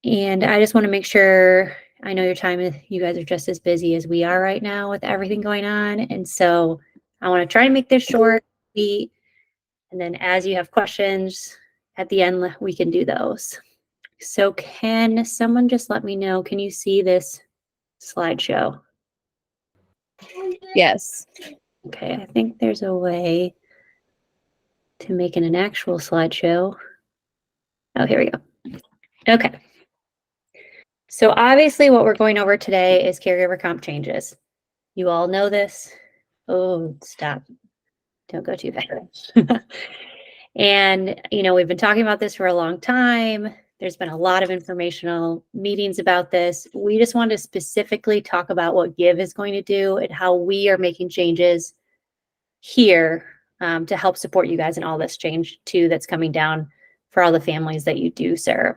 And I just want to make sure I know you guys are just as busy as we are right now with everything going on. And so I want to try and make this short, sweet, and then as you have questions at the end, we can do those. So can someone just let me know, can you see this slideshow? Yes. Okay, I think there's a way to make it an actual slideshow. Oh, here we go. Okay. So obviously what we're going over today is caregiver comp changes. You all know this. Oh, stop. Don't go too fast. And, we've been talking about this for a long time. There's been a lot of informational meetings about this. We just wanted to specifically talk about what Give is going to do and how we are making changes here to help support you guys in all this change too that's coming down for all the families that you do serve.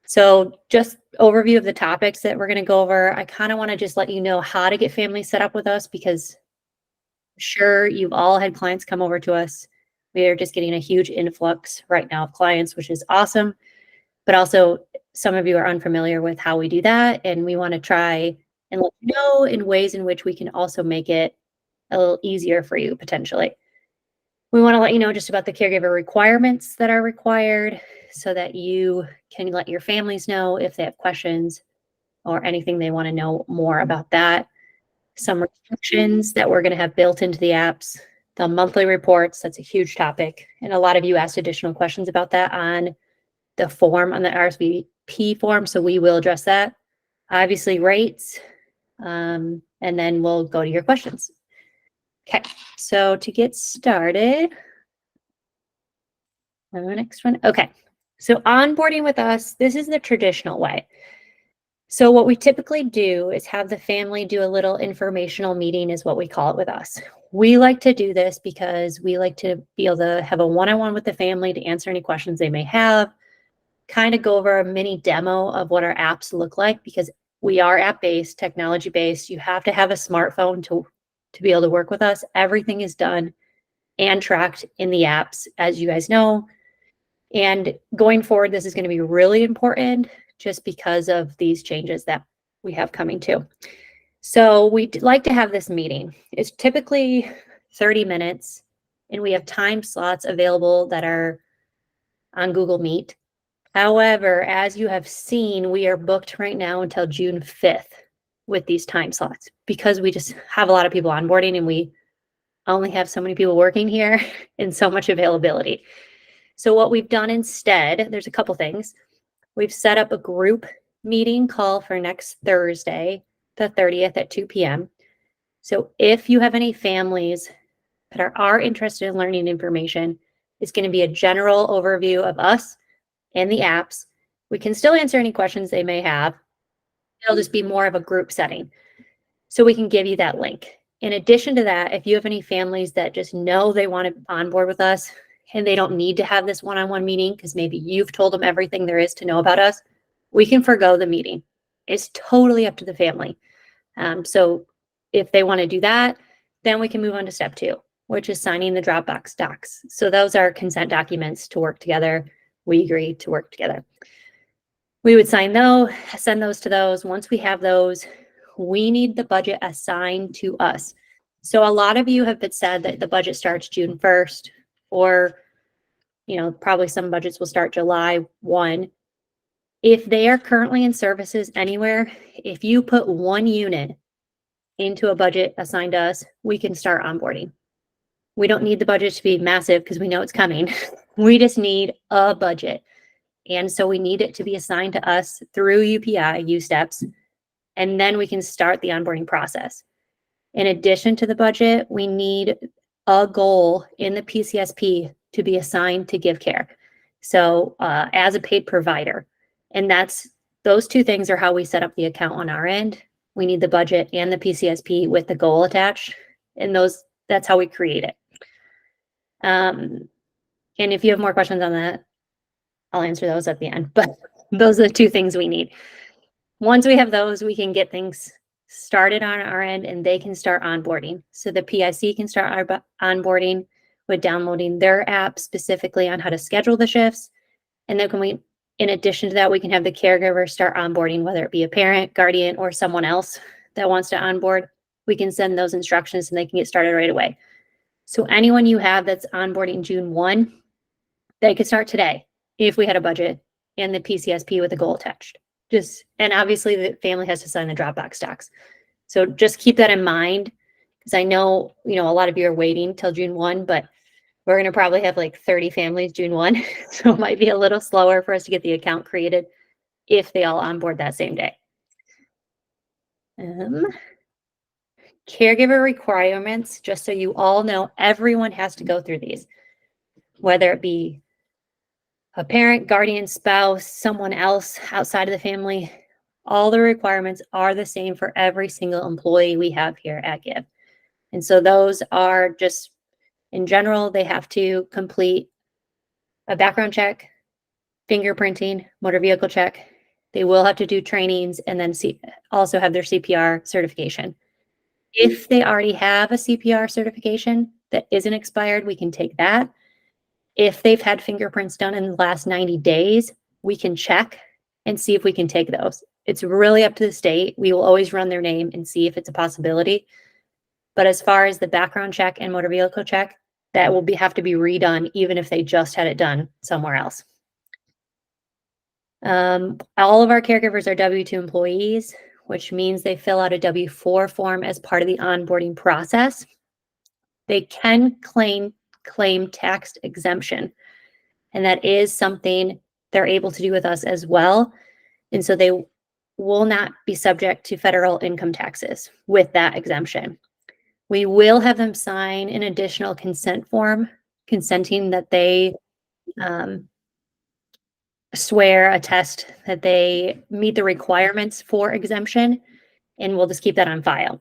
So just overview of the topics that we're going to go over. I kind of want to just let you know how to get families set up with us because sure, you've all had clients come over to us. We are just getting a huge influx right now of clients, which is awesome. But also, some of you are unfamiliar with how we do that. And we want to try and let you know in ways in which we can also make it a little easier for you potentially. We want to let you know just about the caregiver requirements that are required so that you can let your families know if they have questions or anything they want to know more about that. Some restrictions that we're going to have built into the apps, the monthly reports, that's a huge topic. And a lot of you asked additional questions about that on the form, on the RSVP form. So we will address that. Obviously rates, and then we'll go to your questions. Okay, so to get started, the next one. Okay, so onboarding with us, this is the traditional way. So what we typically do is have the family do a little informational meeting is what we call it with us. We like to do this because we like to be able to have a one-on-one with the family to answer any questions they may have, kind of go over a mini demo of what our apps look like because we are app-based, technology-based. You have to have a smartphone to be able to work with us. Everything is done and tracked in the apps, as you guys know. And going forward, this is going to be really important just because of these changes that we have coming too. So we'd like to have this meeting. It's typically 30 minutes, and we have time slots available that are on Google Meet. However, as you have seen, we are booked right now until June 5th with these time slots because we just have a lot of people onboarding and we only have so many people working here and so much availability. So what we've done instead, there's a couple things. We've set up a group meeting call for next Thursday, the 30th at 2 p.m. So if you have any families that are interested in learning information, it's going to be a general overview of us and the apps. We can still answer any questions they may have. It'll just be more of a group setting. So we can give you that link. In addition to that, if you have any families that just know they want to onboard with us, and they don't need to have this one-on-one meeting because maybe you've told them everything there is to know about us, we can forgo the meeting. It's totally up to the family. So if they want to do that, then we can move on to step 2, which is signing the Dropbox docs. So those are consent documents to work together. We agree to work together. We would sign those, send those to those. Once we have those, we need the budget assigned to us. So a lot of you have said that the budget starts June 1st, or probably some budgets will start July 1. If they are currently in services anywhere, if you put 1 unit into a budget assigned to us, we can start onboarding. We don't need the budget to be massive because we know it's coming. We just need a budget. And so we need it to be assigned to us through UPI, U-Steps, and then we can start the onboarding process. In addition to the budget, we need a goal in the PCSP to be assigned to Giv.care. So as a paid provider, and those 2 things are how we set up the account on our end. We need the budget and the PCSP with the goal attached, and that's how we create it. And if you have more questions on that, I'll answer those at the end, but those are the 2 things we need. Once we have those, we can get things started on our end and they can start onboarding. So the PIC can start onboarding with downloading their app specifically on how to schedule the shifts. And then In addition to that, we can have the caregiver start onboarding, whether it be a parent, guardian, or someone else that wants to onboard. We can send those instructions and they can get started right away. So anyone you have that's onboarding June 1, they could start today if we had a budget and the PCSP with a goal attached. And obviously the family has to sign the Dropbox docs. So just keep that in mind, because I know, a lot of you are waiting till June 1, but we're going to probably have like 30 families June 1. So it might be a little slower for us to get the account created if they all onboard that same day. Caregiver requirements, just so you all know, everyone has to go through these, whether it be a parent, guardian, spouse, someone else outside of the family. All the requirements are the same for every single employee we have here at Give. And so those are just, in general, they have to complete a background check, fingerprinting, motor vehicle check. They will have to do trainings and then also have their CPR certification. If they already have a CPR certification that isn't expired, we can take that. If they've had fingerprints done in the last 90 days, we can check and see if we can take those. It's really up to the state. We will always run their name and see if it's a possibility. But as far as the background check and motor vehicle check, that will have to be redone, even if they just had it done somewhere else. All of our caregivers are W-2 employees, which means they fill out a W-4 form as part of the onboarding process. They can claim tax exemption, and that is something they're able to do with us as well. And so they will not be subject to federal income taxes with that exemption. We will have them sign an additional consent form, consenting that they attest that they meet the requirements for exemption, and we'll just keep that on file.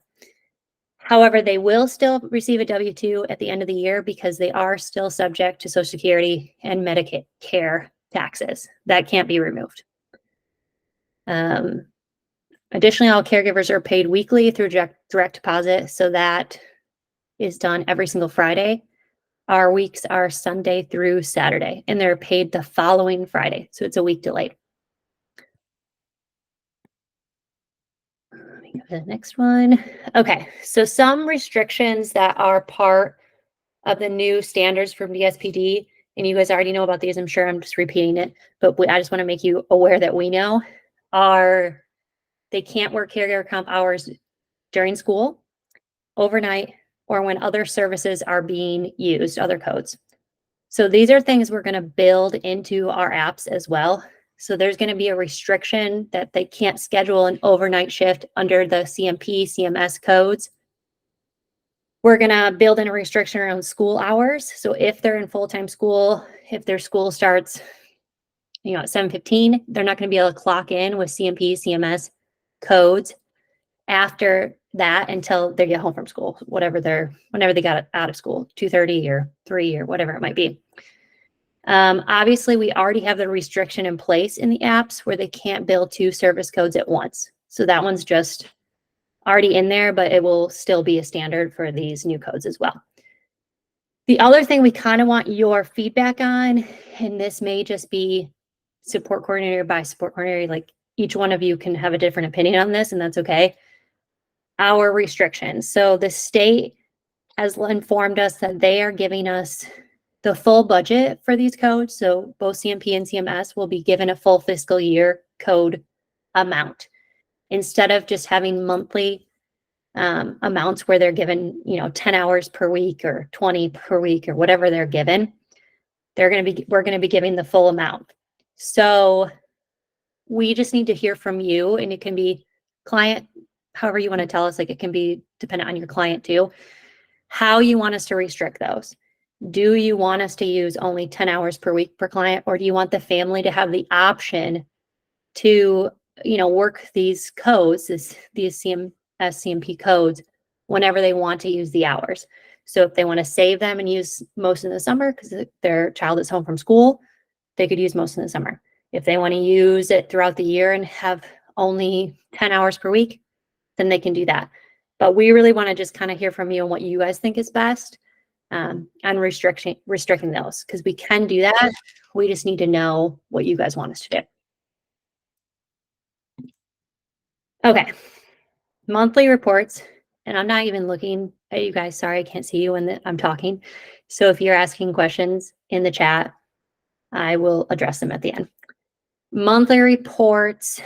However, they will still receive a W-2 at the end of the year because they are still subject to Social Security and Medicare taxes. That can't be removed. Additionally, all caregivers are paid weekly through direct deposit, so that is done every single Friday. Our weeks are Sunday through Saturday, and they're paid the following Friday, so it's a week delayed. Let me go to the next one. Okay, so some restrictions that are part of the new standards from DSPD, and you guys already know about these, I'm sure I'm just repeating it, but I just want to make you aware that we know, are they can't work caregiver comp hours during school, overnight, or when other services are being used, other codes. So these are things we're going to build into our apps as well. So there's going to be a restriction that they can't schedule an overnight shift under the CMP, CMS codes. We're going to build in a restriction around school hours. So if they're in full-time school, if their school starts, at 7:15, they're not going to be able to clock in with CMP, CMS codes after that until they get home from school, whenever they got out of school, 2:30 or 3 or whatever it might be. Obviously, we already have the restriction in place in the apps where they can't bill 2 service codes at once. So that one's just already in there, but it will still be a standard for these new codes as well. The other thing we kind of want your feedback on, and this may just be support coordinator by support coordinator, like each one of you can have a different opinion on this, and that's okay. Our restrictions. So the state has informed us that they are giving us the full budget for these codes. So both CMP and CMS will be given a full fiscal year code amount instead of just having monthly amounts where they're given, 10 hours per week or 20 per week or whatever they're given. We're going to be giving the full amount. So we just need to hear from you, and it can be client, however you want to tell us, like it can be dependent on your client too, how you want us to restrict those. Do you want us to use only 10 hours per week per client, or do you want the family to have the option to, work these codes, these CMS, CMP codes, whenever they want to use the hours? So if they want to save them and use most in the summer because their child is home from school, they could use most in the summer. If they want to use it throughout the year and have only 10 hours per week, then they can do that. But we really want to just kind of hear from you on what you guys think is best. on restricting those, because we can do that. We just need to know what you guys want us to do. Okay, monthly reports, and I'm not even looking at you guys. Sorry, I can't see you when I'm talking. So if you're asking questions in the chat, I will address them at the end. Monthly reports.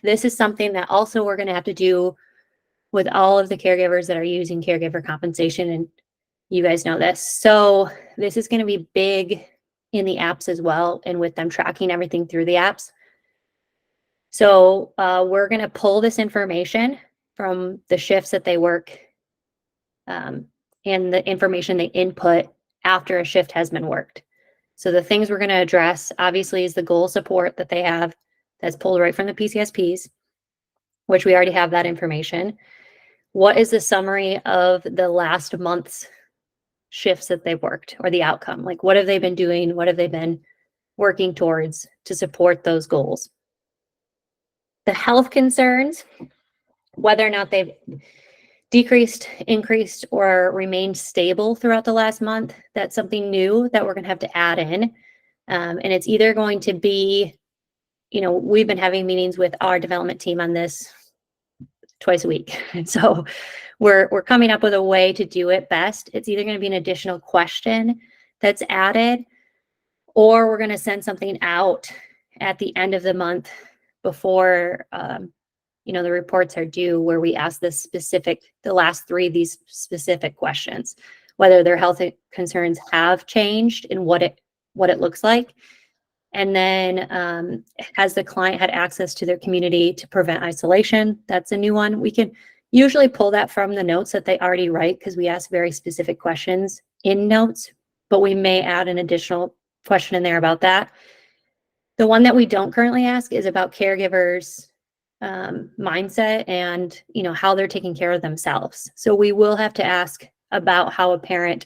This is something that also we're going to have to do with all of the caregivers that are using caregiver compensation, and you guys know this. So this is going to be big in the apps as well, and with them tracking everything through the apps. So we're going to pull this information from the shifts that they work and the information they input after a shift has been worked. So the things we're going to address, obviously, is the goal support that they have that's pulled right from the PCSPs, which we already have that information. What is the summary of the last month's shifts that they've worked, or the outcome? Like, what have they been doing? What have they been working towards to support those goals? The health concerns, whether or not they've decreased, increased, or remained stable throughout the last month, that's something new that we're going to have to add in. And it's either going to be, we've been having meetings with our development team on this twice a week. So we're coming up with a way to do it best. It's either going to be an additional question that's added, or we're going to send something out at the end of the month before the reports are due, where we ask the last three of these specific questions, whether their health concerns have changed and what it looks like. And then has the client had access to their community to prevent isolation? That's a new one. We can usually pull that from the notes that they already write, because we ask very specific questions in notes, but we may add an additional question in there about that. The one that we don't currently ask is about caregivers' mindset and how they're taking care of themselves. So we will have to ask about how a parent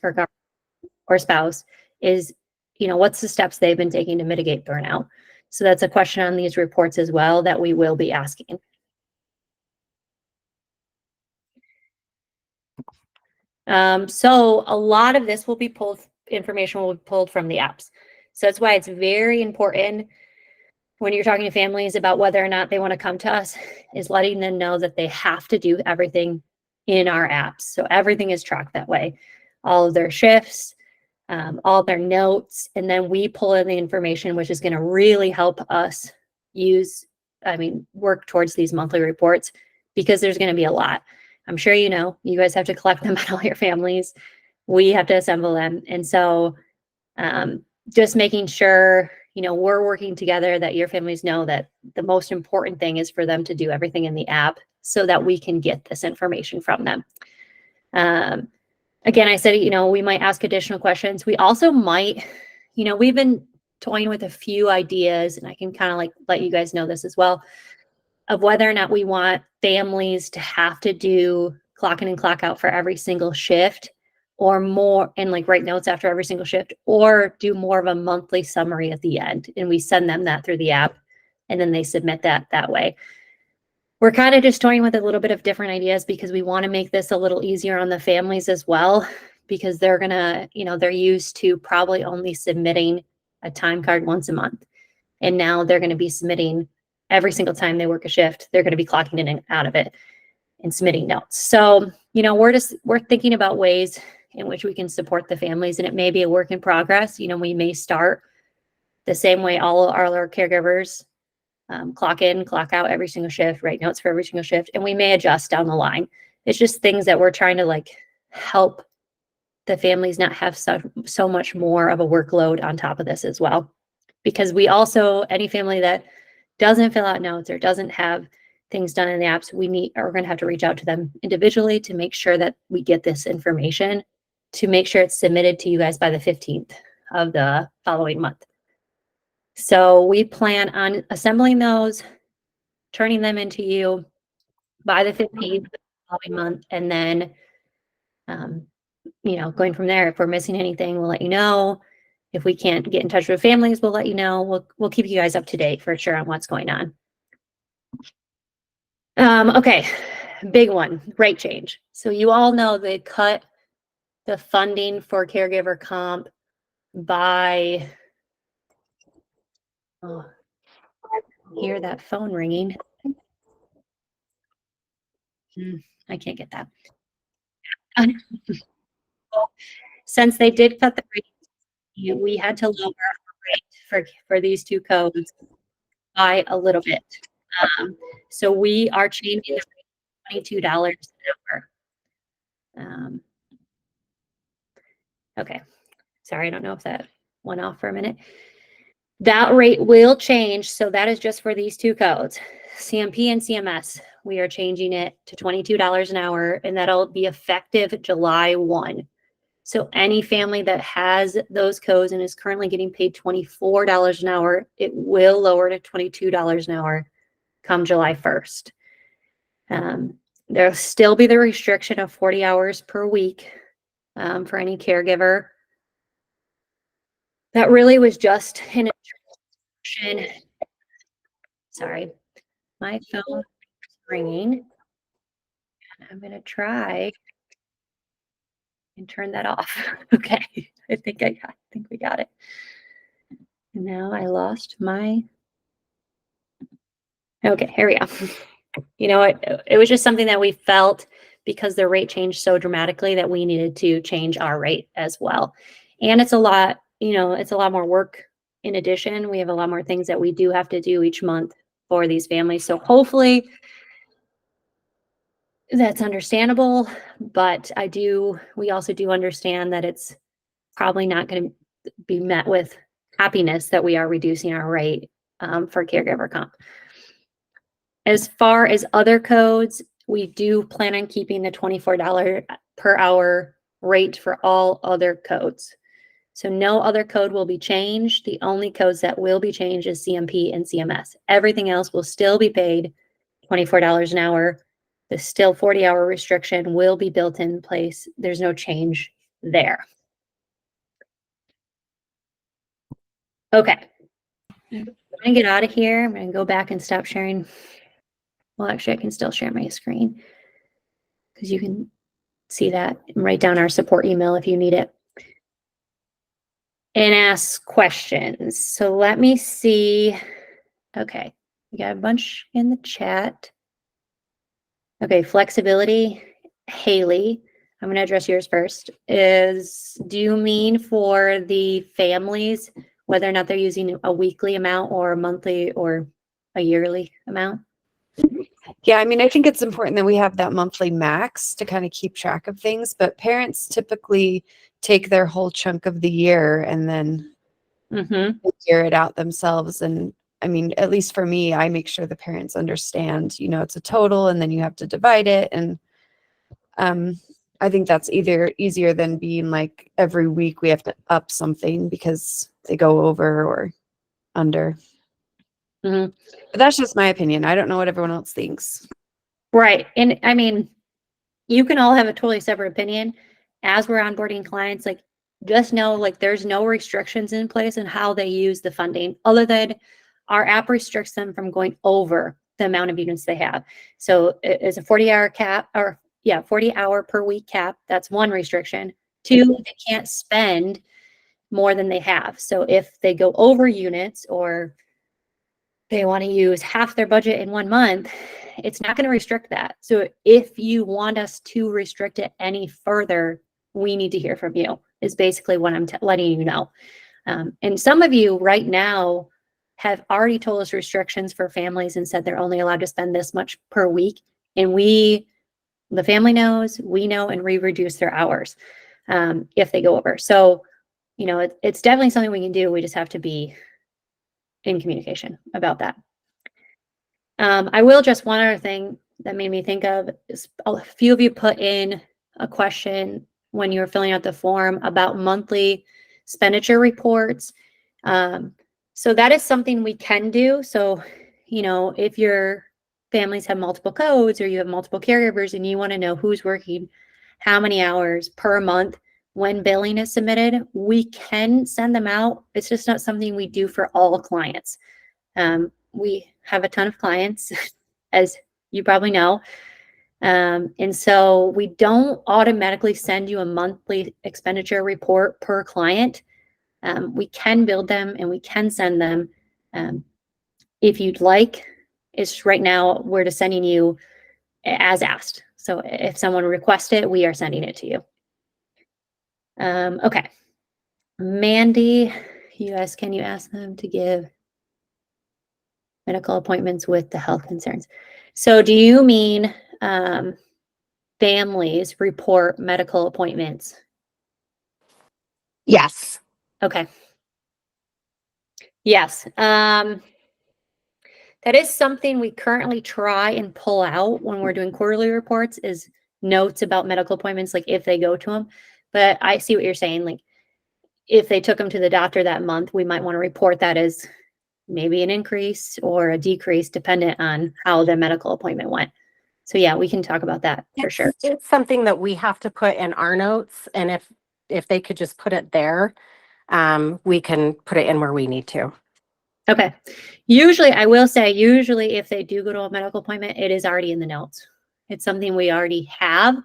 or spouse is, what's the steps they've been taking to mitigate burnout. So that's a question on these reports as well that we will be asking. So a lot of this information will be pulled from the apps. So that's why it's very important when you're talking to families about whether or not they want to come to us, is letting them know that they have to do everything in our apps. So everything is tracked that way. All of their shifts, all their notes, and then we pull in the information, which is going to really help us work towards these monthly reports, because there's going to be a lot. I'm sure you guys have to collect them at all your families. We have to assemble them. And so just making sure, we're working together, that your families know that the most important thing is for them to do everything in the app so that we can get this information from them. Again, I said, we might ask additional questions. We also might, we've been toying with a few ideas, and I can kind of let you guys know this as well, of whether or not we want families to have to do clock in and clock out for every single shift, or more, and write notes after every single shift, or do more of a monthly summary at the end. And we send them that through the app, and then they submit that way. We're kind of just toying with a little bit of different ideas, because we want to make this a little easier on the families as well, because they're going to, they're used to probably only submitting a time card once a month. And now they're going to be submitting every single time they work a shift. They're going to be clocking in and out of it and submitting notes. So, we're thinking about ways in which we can support the families, and it may be a work in progress. We may start the same way all our caregivers clock in, clock out every single shift, write notes for every single shift, and we may adjust down the line. It's just things that we're trying to help the families not have so much more of a workload on top of this as well. Because we also, any family that doesn't fill out notes or doesn't have things done in the apps, we're going to have to reach out to them individually to make sure that we get this information, to make sure it's submitted to you guys by the 15th of the following month. So we plan on assembling those, turning them into you by the 15th of the following month, and then, going from there. If we're missing anything, we'll let you know. If we can't get in touch with families, we'll let you know. We'll keep you guys up to date for sure on what's going on. Okay, big one, rate change. So you all know they cut the funding for caregiver comp by, oh, hear that phone ringing. I can't get that. Since they did cut the rate, we had to lower our rate for these two codes by a little bit. So we are changing the rate to $22 an hour. Okay. Sorry, I don't know if that went off for a minute. That rate will change. So that is just for these two codes, CMP and CMS. We are changing it to $22 an hour, and that'll be effective July 1. So any family that has those codes and is currently getting paid $24 an hour, it will lower to $22 an hour come July 1st. There'll still be the restriction of 40 hours per week for any caregiver. That really was just an introduction. Sorry, my phone is ringing. I'm going to try and turn that off. Okay, I think we got it. And now I lost my. Okay, here we go. You know, it was just something that we felt because the rate changed so dramatically that we needed to change our rate as well. And it's a lot, it's a lot more work. In addition, we have a lot more things that we do have to do each month for these families. So hopefully that's understandable, but we also do understand that it's probably not going to be met with happiness that we are reducing our rate for caregiver comp. As far as other codes, we do plan on keeping the $24 per hour rate for all other codes. So no other code will be changed. The only codes that will be changed is CMP and CMS. Everything else will still be paid $24 an hour. The still 40-hour restriction will be built in place. There's no change there. Okay. I'm going to get out of here. I'm going to go back and stop sharing. Well, actually, I can still share my screen because you can see that and write down our support email if you need it. And ask questions. So let me see. Okay. We got a bunch in the chat. Okay. Flexibility. Haley, I'm going to address yours first. Do you mean for the families, whether or not they're using a weekly amount or a monthly or a yearly amount? Yeah, I mean, I think it's important that we have that monthly max to kind of keep track of things, but parents typically take their whole chunk of the year and then figure it out themselves. And I mean, at least for me, I make sure the parents understand, it's a total and then you have to divide it. And I think that's either easier than being like every week we have to up something because they go over or under. But that's just my opinion. I don't know what everyone else thinks. Right. And I mean, you can all have a totally separate opinion. As we're onboarding clients, like just know like there's no restrictions in place on how they use the funding other than our app restricts them from going over the amount of units they have. So it's a 40-hour cap 40-hour per week cap. That's one restriction. Two, they can't spend more than they have. So if they go over units or they want to use half their budget in 1 month, it's not going to restrict that. So if you want us to restrict it any further, we need to hear from you, is basically what I'm letting you know. And some of you right now have already told us restrictions for families and said they're only allowed to spend this much per week. And the family knows, we know, and we reduce their hours if they go over. So, it's definitely something we can do. We just have to be in communication about that. I will just one other thing that made me think of is a few of you put in a question when you were filling out the form about monthly expenditure reports. So that is something we can do. So, if your families have multiple codes or you have multiple caregivers and you want to know who's working how many hours per month when billing is submitted, we can send them out. It's just not something we do for all clients. We have a ton of clients, as you probably know. And so we don't automatically send you a monthly expenditure report per client. We can build them and we can send them if you'd like. It's right now we're just sending you as asked. So if someone requests it, we are sending it to you. Okay. Mandy, can you ask them to give medical appointments with the health concerns? So do you mean families report medical appointments? Yes. Okay. Yes. That is something we currently try and pull out when we're doing quarterly reports is notes about medical appointments, like if they go to them. But I see what you're saying. Like if they took them to the doctor that month, we might want to report that as maybe an increase or a decrease dependent on how the medical appointment went. So yeah, we can talk about that for sure. It's something that we have to put in our notes, and if they could just put it there, we can put it in where we need to. Okay. Usually, I will say, usually if they do go to a medical appointment, it is already in the notes. It's something we already have.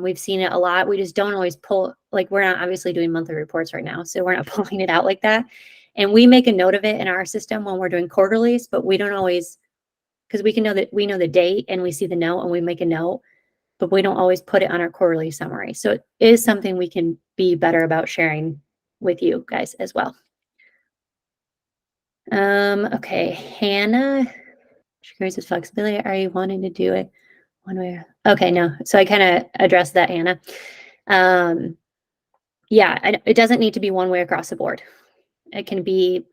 We've seen it a lot. We just don't always pull, like we're not obviously doing monthly reports right now, so we're not pulling it out like that. And we make a note of it in our system when we're doing quarterlies, but we don't always, because we can know that we know the date and we see the note and we make a note, but we don't always put it on our quarterly summary. So it is something we can be better about sharing with you guys as well. Okay, Hannah, she carries this flexibility. Are you wanting to do it one way? Okay, no. So I kind of addressed that, Hannah. Yeah, it doesn't need to be one way across the board. It can be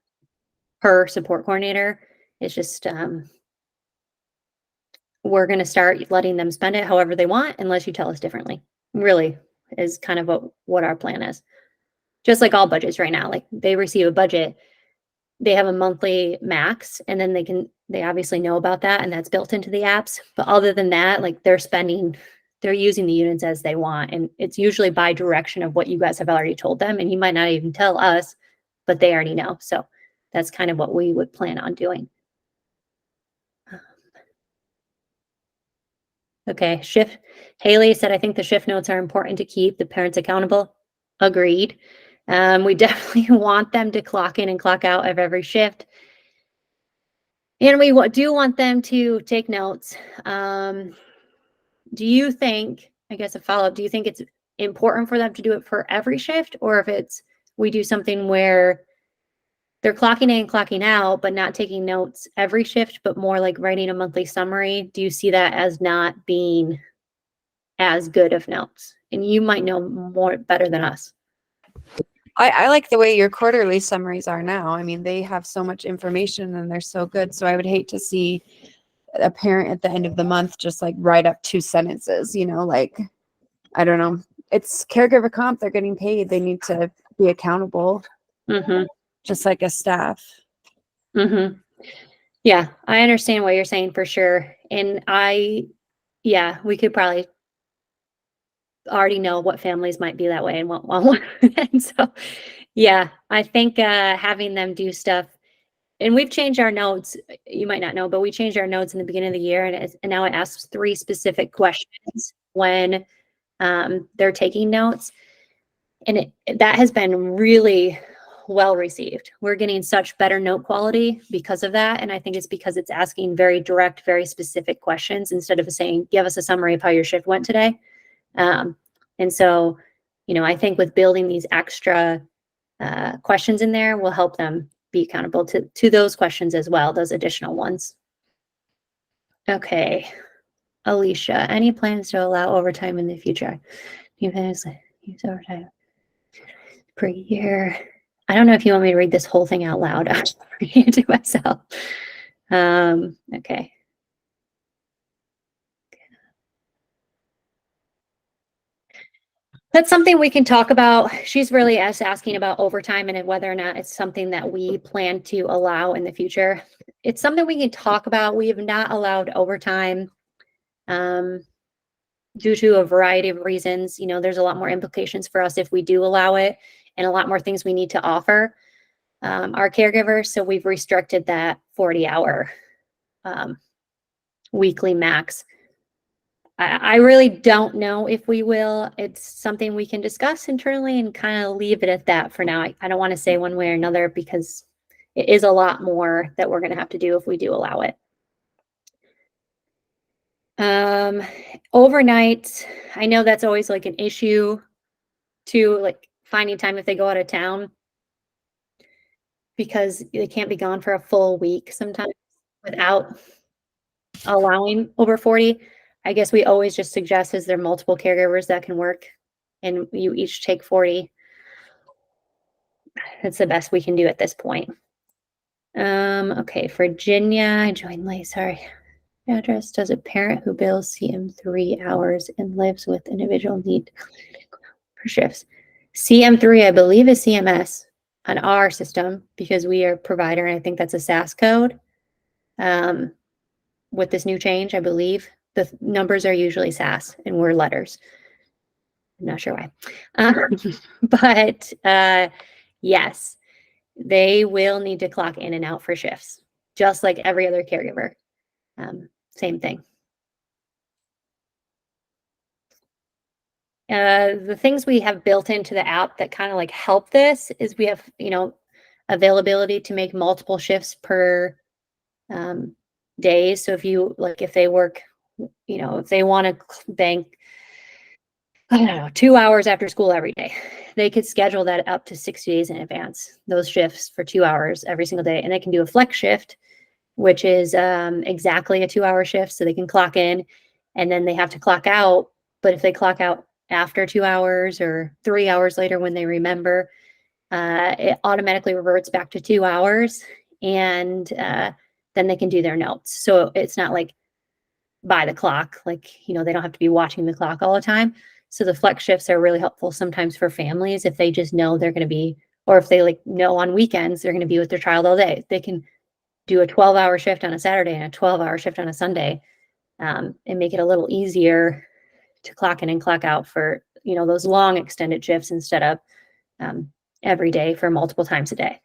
per support coordinator. It's just we're going to start letting them spend it however they want, unless you tell us differently. Really, is kind of what our plan is. Just like all budgets right now, like they receive a budget. They have a monthly max and then they obviously know about that and that's built into the apps. But other than that, like they're using the units as they want. And it's usually by direction of what you guys have already told them. And you might not even tell us, but they already know. So that's kind of what we would plan on doing. Okay, shift. Haley said, I think the shift notes are important to keep the parents accountable. Agreed. We definitely want them to clock in and clock out of every shift. And we do want them to take notes. Do you think, I guess a follow-up, do you think it's important for them to do it for every shift? Or if we do something where they're clocking in and clocking out, but not taking notes every shift, but more like writing a monthly summary? Do you see that as not being as good of notes? And you might know more better than us. I like the way your quarterly summaries are now. I mean, they have so much information and they're so good. So I would hate to see a parent at the end of the month just like write up 2 sentences, like, I don't know. It's caregiver comp. They're getting paid. They need to be accountable, just like a staff. Yeah, I understand what you're saying for sure. And we could probably already know what families might be that way and won't. And so, yeah, I think having them do stuff, and we've changed our notes. You might not know, but we changed our notes in the beginning of the year, and now it asks 3 specific questions when they're taking notes, and that has been really well received. We're getting such better note quality because of that, and I think it's because it's asking very direct, very specific questions instead of saying, "Give us a summary of how your shift went today." And so, I think with building these extra questions in there will help them be accountable to those questions as well, those additional ones. Okay. Alicia, any plans to allow overtime in the future? You guys use overtime per year. I don't know if you want me to read this whole thing out loud. I'll read it to myself. Okay. That's something we can talk about. She's really asking about overtime and whether or not it's something that we plan to allow in the future. It's something we can talk about. We have not allowed overtime due to a variety of reasons. There's a lot more implications for us if we do allow it and a lot more things we need to offer our caregivers. So we've restricted that 40-hour weekly max. I really don't know if we will. It's something we can discuss internally and kind of leave it at that for now. I don't want to say one way or another because it is a lot more that we're going to have to do if we do allow it. Overnight, I know that's always like an issue to like finding time if they go out of town because they can't be gone for a full week sometimes without allowing over 40. I guess we always just suggest is there multiple caregivers that can work and you each take 40. That's the best we can do at this point. Okay, Virginia, I joined late, sorry. Address, does a parent who bills CM 3 hours and lives with individual need for shifts? CM3, I believe, is CMS on our system because we are provider, and I think that's a SAS code. With this new change, I believe the numbers are usually SAS and we're letters. I'm not sure why. But yes, they will need to clock in and out for shifts, just like every other caregiver. Same thing. The things we have built into the app that kind of like help this is we have, availability to make multiple shifts per day. So if you like, if they work, if they want to bank, I don't know, 2 hours after school every day, they could schedule that up to 60 days in advance, those shifts for 2 hours every single day. And they can do a flex shift, which is exactly a 2-hour shift. So they can clock in and then they have to clock out. But if they clock out after 2 hours or 3 hours later when they remember, it automatically reverts back to 2 hours and then they can do their notes. So it's not like by the clock, like, they don't have to be watching the clock all the time. So the flex shifts are really helpful sometimes for families if they just know they're going to be, or if they like know on weekends they're going to be with their child all day. They can do a 12-hour shift on a Saturday and a 12-hour shift on a Sunday, and make it a little easier to clock in and clock out for, those long extended shifts instead of every day for multiple times a day.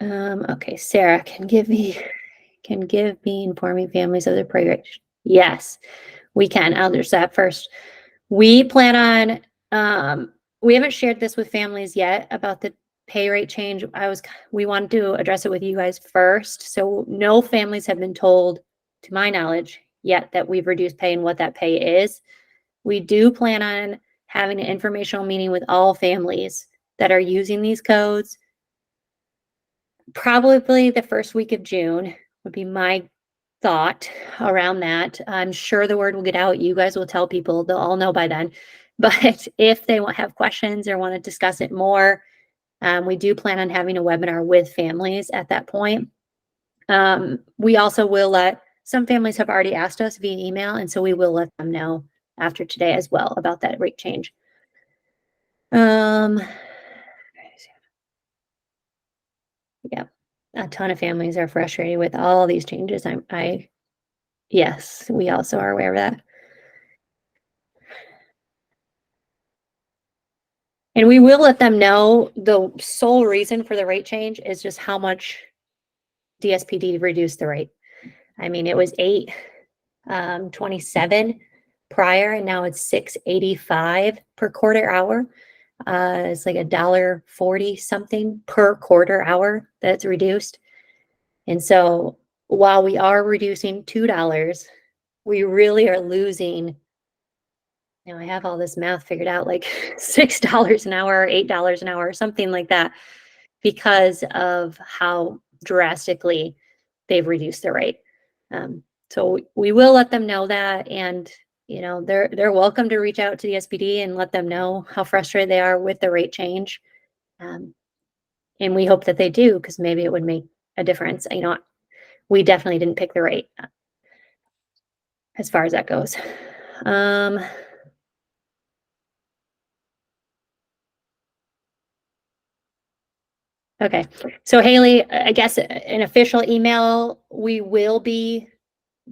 Okay, Sarah can give me informing families of their pay rate. Yes, we can. I'll do that first. We plan on, we haven't shared this with families yet about the pay rate change. We wanted to address it with you guys first. So no families have been told, to my knowledge, yet that we've reduced pay and what that pay is. We do plan on having an informational meeting with all families that are using these codes. Probably the first week of June would be my thought around that. I'm sure the word will get out. You guys will tell people, they'll all know by then. But if they have questions or want to discuss it more, we do plan on having a webinar with families at that point. We also will some families have already asked us via email, and so we will let them know after today as well about that rate change. Yeah, a ton of families are frustrated with all these changes. Yes, we also are aware of that. And we will let them know the sole reason for the rate change is just how much DSPD reduced the rate. I mean, it was 8.27 prior, and now it's 6.85 per quarter hour. It's like $1.40 something per quarter hour that's reduced. And so while we are reducing $2, we really are losing. Now I have all this math figured out, like $6 an hour, or $8 an hour, or something like that, because of how drastically they've reduced the rate. So we will let them know that, and they're welcome to reach out to the SPD and let them know how frustrated they are with the rate change. And we hope that they do, because maybe it would make a difference. We definitely didn't pick the rate as far as that goes. Okay, so Haley, I guess an official email, we will be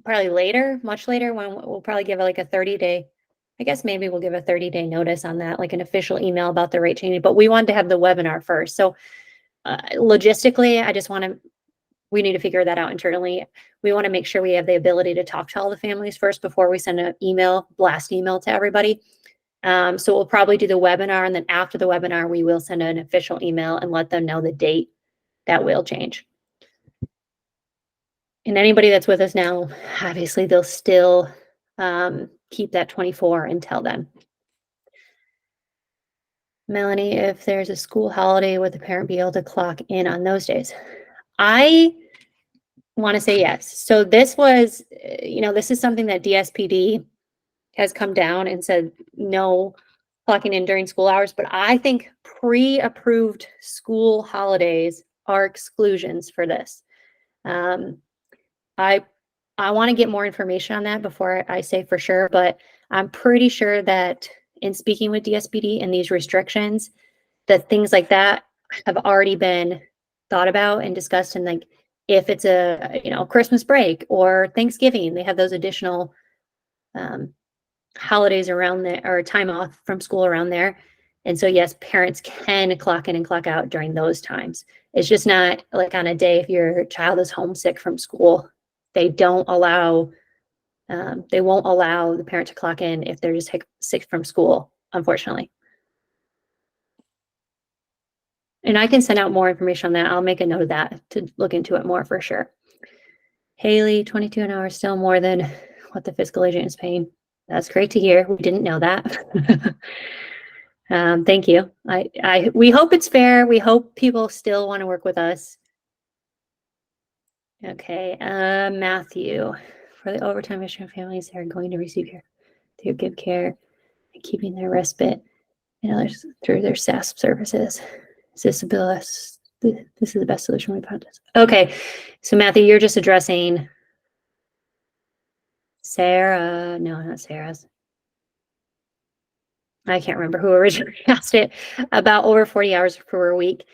probably later, much later, when we'll probably give like a 30-day, I guess maybe we'll give a 30-day notice on that, like an official email about the rate changing, but we wanted to have the webinar first. So logistically, I just want to we need to figure that out internally. We want to make sure we have the ability to talk to all the families first before we send an blast email to everybody. So we'll probably do the webinar, and then after the webinar, we will send an official email and let them know the date that will change. And anybody that's with us now, obviously they'll still keep that 24 until then. Melanie, if there's a school holiday, would the parent be able to clock in on those days? I want to say yes. So this was, this is something that DSPD has come down and said no clocking in during school hours, but I think pre-approved school holidays are exclusions for this. I want to get more information on that before I say for sure, but I'm pretty sure that in speaking with DSPD and these restrictions, that things like that have already been thought about and discussed. And like, if it's a, Christmas break or Thanksgiving, they have those additional holidays around there, or time off from school around there. And so, yes, parents can clock in and clock out during those times. It's just not like on a day, if your child is homesick from school, they won't allow the parent to clock in if they're just sick from school, unfortunately. And I can send out more information on that. I'll make a note of that to look into it more for sure. Haley, 22 an hour is still more than what the fiscal agent is paying. That's great to hear. We didn't know that. Thank you. We hope it's fair. We hope people still want to work with us. Okay, Matthew, for the overtime issue families, they're going to receive care through Giv.care and keeping their respite and others through their SASP services. Is this is the best solution we found. Okay, so Matthew, you're just addressing Sarah. No, not Sarah's. I can't remember who originally asked it about over 40 hours per week.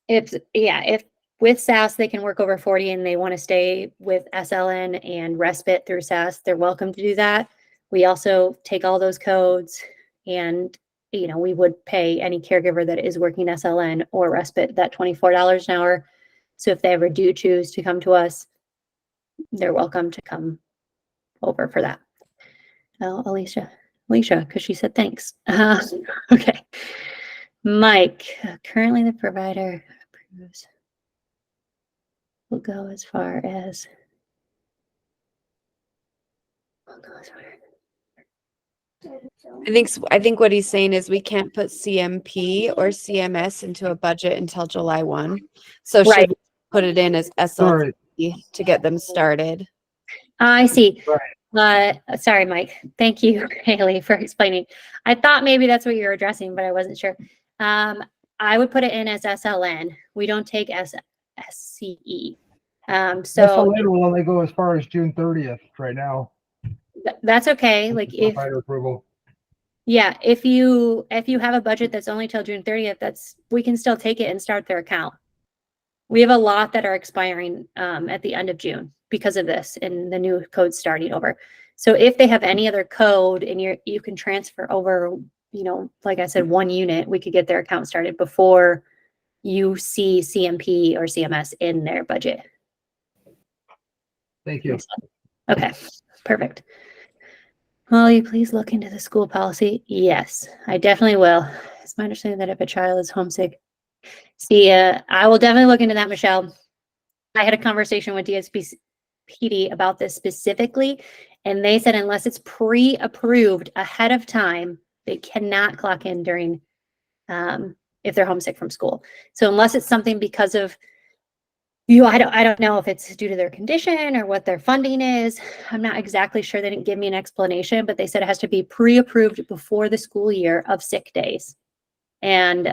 If with SAS they can work over 40 and they want to stay with SLN and respite through SAS, they're welcome to do that. We also take all those codes, and we would pay any caregiver that is working SLN or respite that $24 an hour. So if they ever do choose to come to us, they're welcome to come over for that. Oh, Alicia, because she said thanks. Okay. Mike, currently the provider approves. We'll go as far as. I think what he's saying is we can't put CMP or CMS into a budget until July 1. So Right. should we put it in as SLP to get them started? I see. Right. Sorry, Mike. Thank you, Haley, for explaining. I thought maybe that's what you were addressing, but I wasn't sure. I would put it in as SLN. We don't take SCE. So SLN will only go as far as June 30th right now. That's okay. Like if Provider approval. Yeah, if you have a budget that's only till June 30th, we can still take it and start their account. We have a lot that are expiring at the end of June because of this and the new code starting over. So if they have any other code and you can transfer over, like I said, one unit, we could get their account started before you see CMP or CMS in their budget. Thank you. Okay, perfect. Will you please look into the school policy? Yes, I definitely will. It's my understanding that if a child is homesick, I will definitely look into that, Michelle. I had a conversation with DSPD about this specifically, and they said unless it's pre-approved ahead of time, they cannot clock in during if they're homesick from school. So unless it's something because of I don't know if it's due to their condition or what their funding is. I'm not exactly sure. They didn't give me an explanation, but they said it has to be pre-approved before the school year of sick days. And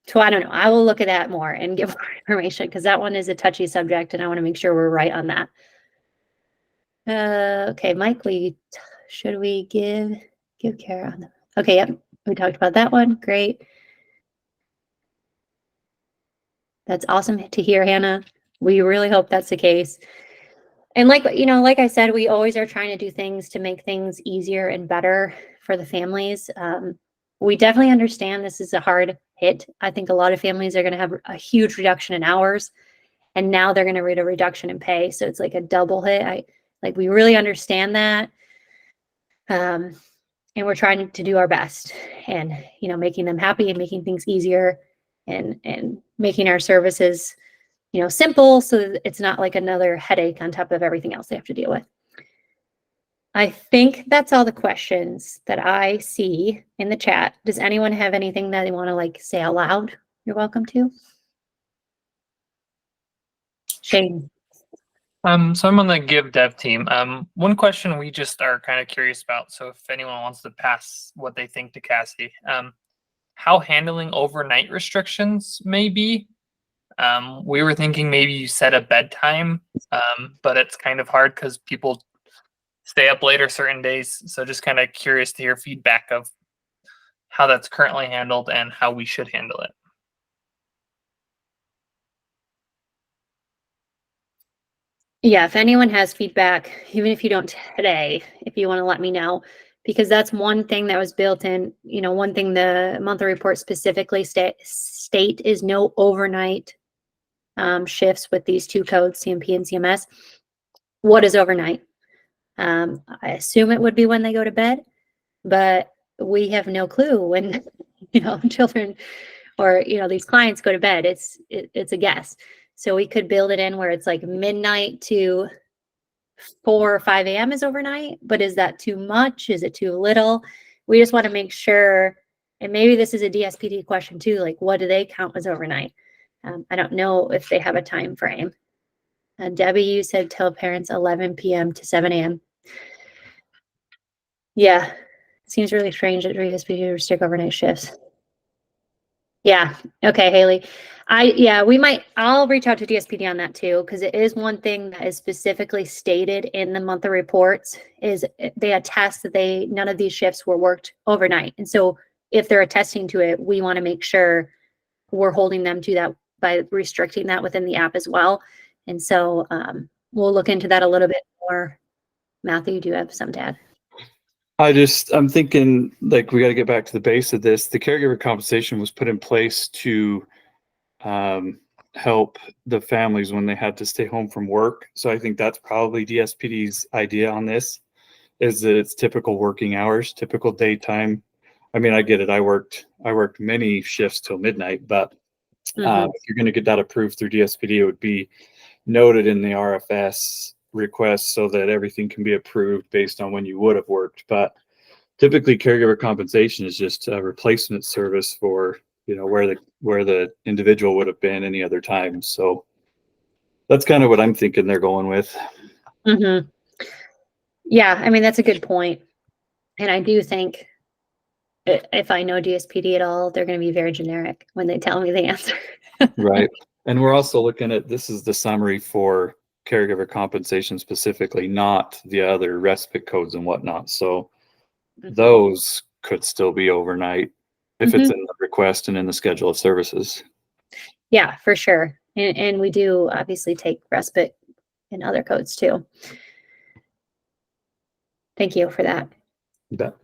so I don't know. I will look at that more and give more information because that one is a touchy subject and I want to make sure we're right on that. Okay, Mike, should we give care on them? Okay, yep. We talked about that one. Great. That's awesome to hear, Hannah. We really hope that's the case. And like I said, we always are trying to do things to make things easier and better for the families. We definitely understand this is a hard hit. I think a lot of families are going to have a huge reduction in hours, and now they're going to read a reduction in pay. So it's like a double hit. We really understand that. And we're trying to do our best and, making them happy and making things easier and making our services, simple so that it's not like another headache on top of everything else they have to deal with. I think that's all the questions that I see in the chat. Does anyone have anything that they want to say out loud? You're welcome to. Shane. So I'm on the Give dev team. One question we just are kind of curious about. So if anyone wants to pass what they think to Cassie, how handling overnight restrictions may be. We were thinking maybe you set a bedtime, but it's kind of hard because people stay up later certain days. So just kind of curious to hear feedback of how that's currently handled and how we should handle it. Yeah, if anyone has feedback, even if you don't today, if you want to let me know, because that's one thing that was built in, one thing the monthly report specifically state is no overnight shifts with these two codes, CMP and CMS. What is overnight? I assume it would be when they go to bed, but we have no clue when, children or, these clients go to bed. It's a guess. So we could build it in where it's like midnight to 4 or 5 a.m. is overnight, but is that too much? Is it too little? We just want to make sure, and maybe this is a DSPD question too, what do they count as overnight? I don't know if they have a time frame. Debbie, you said tell parents 11 p.m. to 7 a.m. Yeah, it seems really strange that DSPD restrict overnight shifts. Yeah. Okay, Haley. I'll reach out to DSPD on that too, because it is one thing that is specifically stated in the monthly reports is they attest that none of these shifts were worked overnight. And so if they're attesting to it, we want to make sure we're holding them to that by restricting that within the app as well. And so we'll look into that a little bit more. Matthew, do you have some to add? I'm thinking we got to get back to the base of this. The caregiver compensation was put in place to help the families when they had to stay home from work. So I think that's probably DSPD's idea on this, is that it's typical working hours, typical daytime. I mean, I get it. I worked many shifts till midnight, but if you're going to get that approved through DSPD, it would be noted in the RFS request so that everything can be approved based on when you would have worked. But typically caregiver compensation is just a replacement service for where the individual would have been any other time. So that's kind of what I'm thinking they're going with. Yeah, I mean, that's a good point. And I do think if I know DSPD at all, they're going to be very generic when they tell me the answer. Right. And we're also looking at, this is the summary for caregiver compensation specifically, not the other respite codes and whatnot. So those could still be overnight if it's in the request and in the schedule of services. Yeah, for sure. And we do obviously take respite in other codes too. Thank you for that. You bet.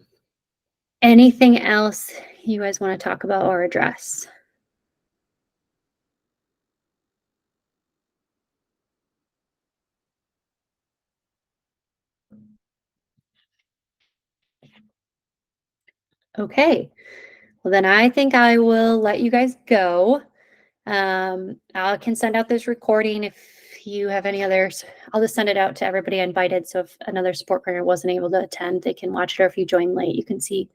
Anything else you guys want to talk about or address? Okay, well then I think I will let you guys go. I can send out this recording if you have any others. I'll just send it out to everybody I invited. So if another support partner wasn't able to attend, they can watch it, or if you join late, you can see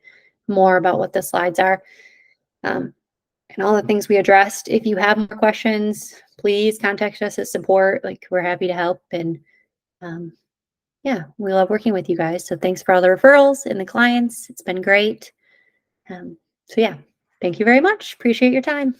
more about what the slides are. And all the things we addressed. If you have more questions, please contact us at support. We're happy to help. And yeah, we love working with you guys. So thanks for all the referrals and the clients. It's been great. So yeah, thank you very much. Appreciate your time.